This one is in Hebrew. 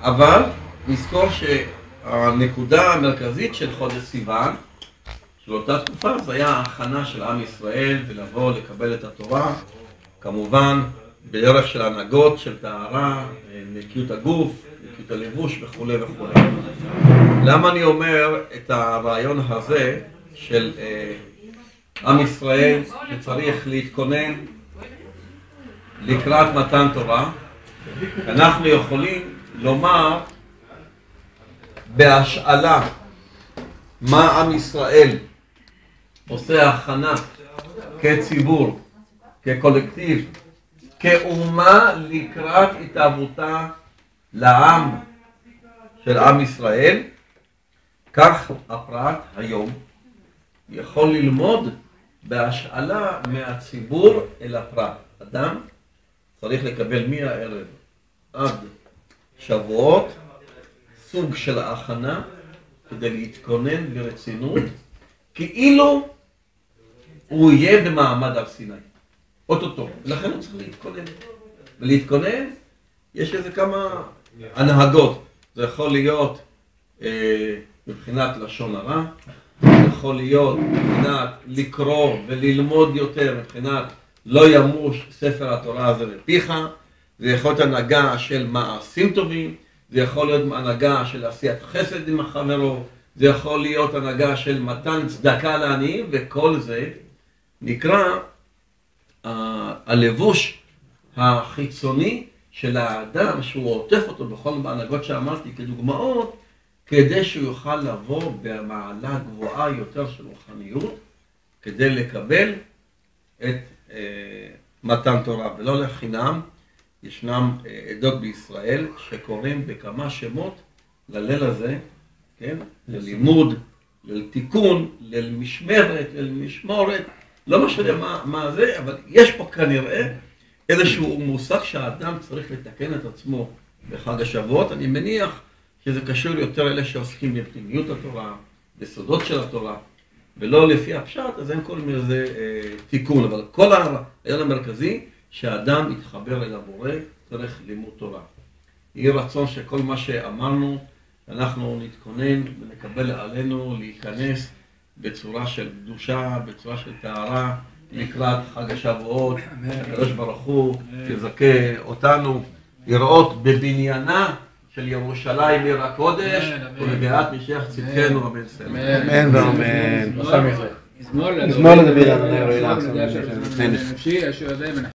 אבל נזכור שהנקודה המרכזית של חודש סיוון, של אותה תקופה, זה היה ההכנה של עם ישראל ולבוא לקבל את התורה, כמובן בדרך של הנהגות, של טהרה, נקיות הגוף, נקיות הלבוש וכו' וכו'. למה אני אומר את הרעיון הזה של עם ישראל שצריך להתכונן לקראת מתן תורה? אנחנו יכולים לומר בהשאלה מה עם ישראל עושה הכנה כציבור, כקולקטיב, כאומה לקראת התאבותה לעם של עם ישראל. כך הפרט היום יכול ללמוד בהשאלה מהציבור אל הפרט. אדם צריך לקבל מהערב עד שבועות סוג של הכנה כדי להתכונן ברצינות, כאילו הוא יהיה במעמד הר סיני, אוטוטו. ולכן הוא צריך להתכונן. ולהתכונן, יש איזה כמה הנהגות. זה יכול להיות מבחינת לשון הרע, זה יכול להיות מבחינת לקרוא וללמוד יותר, מבחינת לא ימוש ספר התורה הזה בפיך, זה יכול להיות הנהגה של מעשים טובים, זה יכול להיות הנהגה של עשיית חסד עם החברו, זה יכול להיות הנהגה של מתן צדקה לעניים, וכל זה נקרא הלבוש החיצוני של האדם שהוא עוטף אותו בכל ההנהגות שאמרתי כדוגמאות, כדי שהוא יוכל לבוא במעלה גבוהה יותר של רוחניות, כדי לקבל את מתן תורה. ולא לחינם, ישנם עדות בישראל שקוראים בכמה שמות לליל הזה, כן? ללימוד, לתיקון, למשמרת, למשמורת, לא משנה מה זה, אבל יש פה כנראה איזשהו מושג שהאדם צריך לתקן את עצמו בחג השבועות. אני מניח שזה קשור יותר אלה שעוסקים בפנימיות התורה, בסודות של התורה, ולא לפי הפשט, אז אין כל מזה תיקון. אבל כל הרעיון המרכזי, שהאדם יתחבר אל הבורא, צריך לימוד תורה. יהיה רצון שכל מה שאמרנו, אנחנו נתכונן ונקבל עלינו להיכנס בצורה של קדושה, בצורה של טהרה, לקראת חג השבועות. הקדוש ברוך הוא יזכה אותנו לראות בבניינה של ירושלים עיר הקודש, ובביאת משיח צדקנו אמן סלם. אמן ואמן. מזמור לדוד, אדוני אלוהי לעצור.